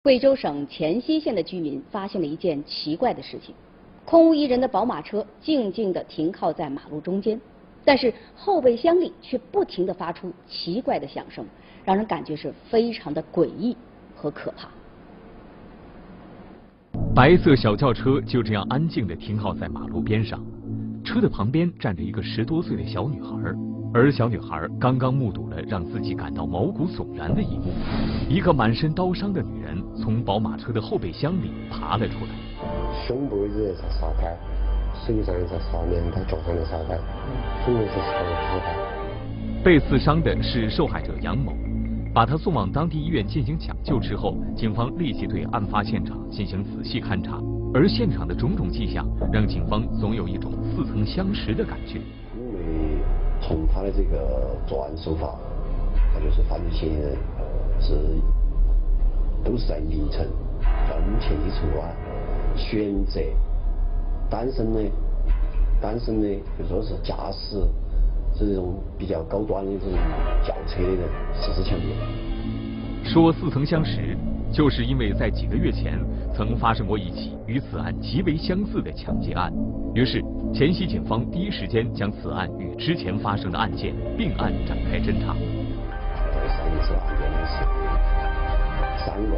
贵州省黔西县的居民发现了一件奇怪的事情：空无一人的宝马车静静地停靠在马路中间，但是后备箱里却不停地发出奇怪的响声，让人感觉是非常的诡异和可怕。白色小轿车就这样安静地停靠在马路边上，车的旁边站着一个10多岁的小女孩。而小女孩刚刚目睹了让自己感到毛骨悚然的一幕：一个满身刀伤的女人从宝马车的后备箱里爬了出来，胸部有一条烧开，手上一条烧面，他脚上的烧开，肯定是烧开。被刺伤的是受害者杨某，把他送往当地医院进行抢救之后，警方立即对案发现场进行仔细勘查，而现场的种种迹象让警方总有一种似曾相识的感觉。从他的这个作案手法，他就是犯罪嫌疑人都是在凌晨到目前一处啊，选择单身的，就说是驾驶这种比较高端的这种轿车的人实施抢劫。说似曾相识，就是因为在几个月前曾发生过一起与此案极为相似的抢劫案，于是黔西警方第一时间将此案与之前发生的案件并案展开侦查。上一次案件呢是三个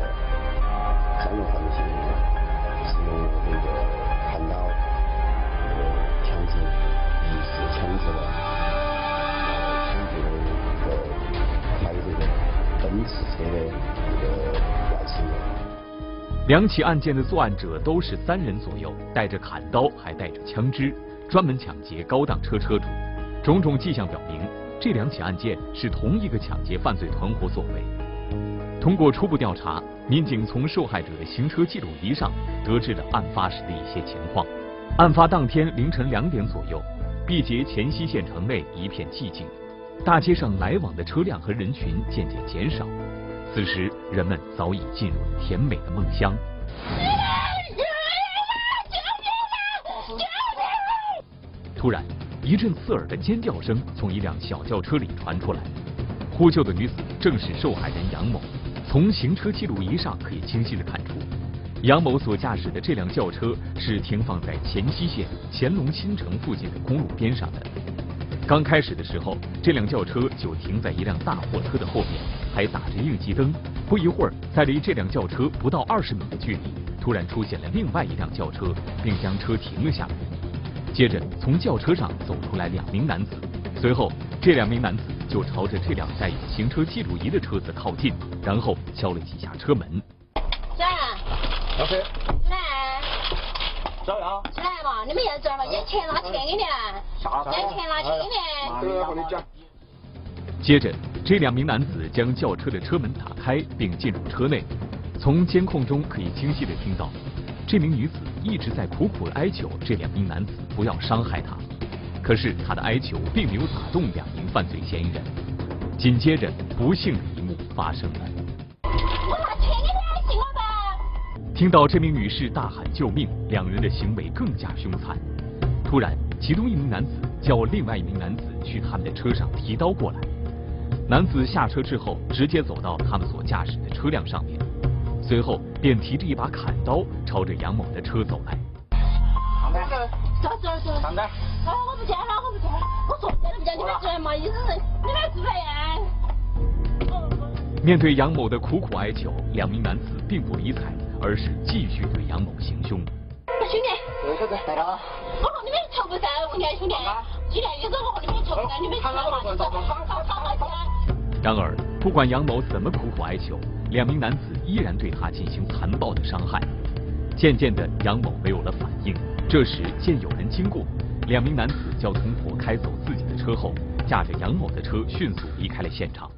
犯罪嫌疑人是用那个砍刀、枪支、疑似枪支的，开这个奔驰车的这个外星人。两起案件的作案者都是3人左右，带着砍刀，还带着枪支，专门抢劫高档车车主。种种迹象表明，这2起案件是同一个抢劫犯罪团伙所为。通过初步调查，民警从受害者的行车记录仪上得知了案发时的一些情况。案发当天凌晨2点左右，毕节黔西县城内一片寂静，大街上来往的车辆和人群渐渐减少。此时，人们早已进入了甜美的梦乡。突然，一阵刺耳的尖叫声从一辆小轿车里传出来，呼救的女子正是受害人杨某。从行车记录仪上可以清晰地看出，杨某所驾驶的这辆轿车是停放在黔西县乾隆新城附近的公路边上的。刚开始的时候，这辆轿车就停在一辆大货车的后面，还打着应急灯。不一会儿，在离这辆轿车不到20米的距离，突然出现了另外一辆轿车，并将车停了下来。接着，从轿车上走出来2名男子，随后这2名男子就朝着这辆带有行车记录仪的车子靠近，然后敲了几下车门。小杨，老师，来，小杨，起来嘛，你们要这儿嘛，有钱拿钱给你，有钱拿钱给你。接着，这2名男子将轿车的车门打开，并进入车内。从监控中可以清晰地听到，这名女子一直在苦苦地哀求这2名男子不要伤害她。可是她的哀求并没有打动2名犯罪嫌疑人。紧接着，不幸的一幕发生了。我拿钱给你，信我吧。听到这名女士大喊救命，2人的行为更加凶残。突然，其中1名男子叫另外1名男子去他们的车上提刀过来。男子下车之后，直接走到他们所驾驶的车辆上面，随后便提着一把砍刀朝着杨某的车走来。走。上来。我不见了，我说这都不见，你们这嘛，意思是你们自赔呀。面对杨某的苦苦哀求，2名男子并不理睬，而是继续对杨某行凶。兄弟，小子，来了。我和你们仇不散，我讲兄弟，今天也是我和你们仇不散，你们知道吗？然而，不管杨某怎么苦苦哀求，2名男子依然对他进行残暴的伤害。渐渐的，杨某没有了反应。这时见有人经过，2名男子叫同伙开走自己的车后，驾着杨某的车迅速离开了现场。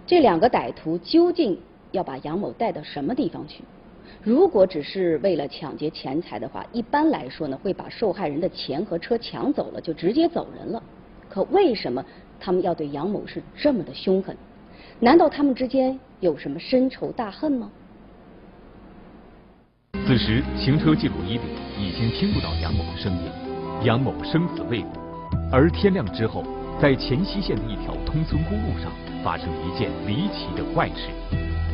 这2个歹徒究竟要把杨某带到什么地方去？如果只是为了抢劫钱财的话，一般来说呢，会把受害人的钱和车抢走了，就直接走人了。可为什么他们要对杨某是这么的凶狠？难道他们之间有什么深仇大恨吗？此时，行车记录仪里已经听不到杨某的声音，杨某生死未卜。而天亮之后，在黔西县的一条通村公路上，发生了一件离奇的怪事。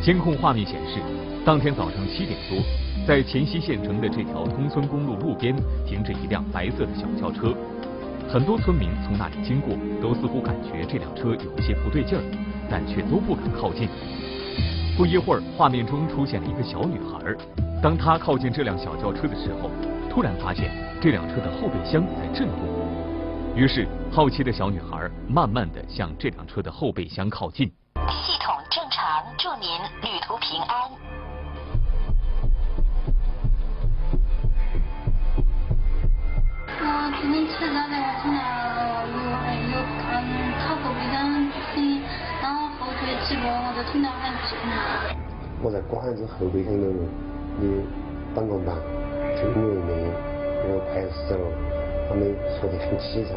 监控画面显示，当天早上7点多，在黔西县城的这条通村公路路边停着一辆白色的小轿车。很多村民从那里经过，都似乎感觉这辆车有些不对劲儿，但却都不敢靠近。不一会儿，画面中出现了一个小女孩。当她靠近这辆小轿车的时候，突然发现这辆车的后备箱在震动。于是，好奇的小女孩慢慢地向这辆车的后备箱靠近。系统正常，祝您旅途平安。我今天起来的，我听到有开后备箱的声音，然后后退几步，我就听到很近。我在关着后备箱里面，你挡光板，就因为那个快死了，他们说得很凄惨。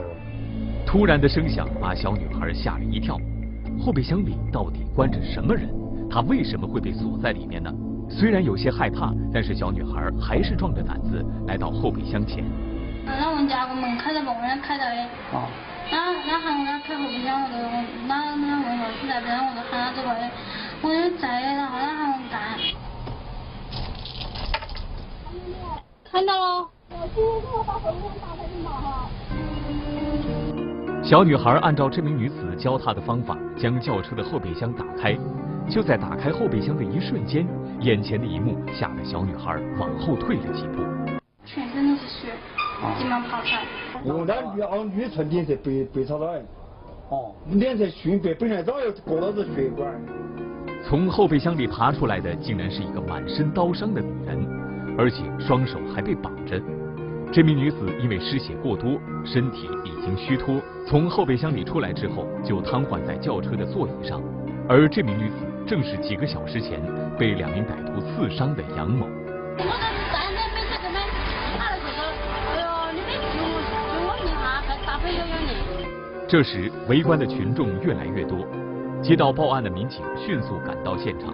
突然的声响把小女孩吓了一跳，后备箱里到底关着什么人？她为什么会被锁在里面呢？虽然有些害怕，但是小女孩还是壮着胆子来到后备箱前。那我家个门开着，把我开着的。哦。那喊我开后备箱，我就那问我是在边，我就喊他走过来，我就在，然后他喊我干。看到了。我今天给我把后备箱打开就好哈。小女孩按照这名女子教她的方法，将轿车的后备箱打开。就在打开后备箱的一瞬间，眼前的一幕吓得小女孩往后退了几步。全身都是血，急忙跑出来。我那女唇脸色白超了，哦，脸色熏白，本来早就割到这血管。从后备箱里爬出来的竟然是一个满身刀伤的女人，而且双手还被绑着。这名女子因为失血过多，身体已经虚脱，从后备箱里出来之后就瘫痪在轿车的座椅上。而这名女子正是几个小时前被2名歹徒刺伤的杨某。我站在没这个没，他的这个，哎呦，你别救我一下，还大飞有你。这时，围观的群众越来越多，接到报案的民警迅速赶到现场。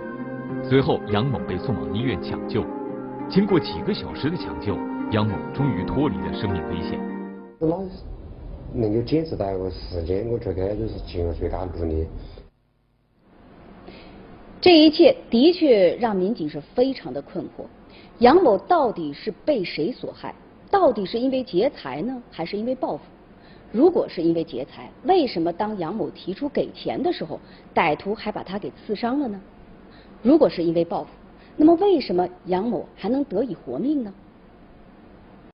随后，杨某被送往医院抢救。经过几个小时的抢救，杨某终于脱离了生命危险。能够坚持到这个时间，我觉得就是尽了最大努力。这一切的确让民警是非常的困惑。杨某到底是被谁所害？到底是因为劫财呢，还是因为报复？如果是因为劫财，为什么当杨某提出给钱的时候，歹徒还把他给刺伤了呢？如果是因为报复，那么为什么杨某还能得以活命呢？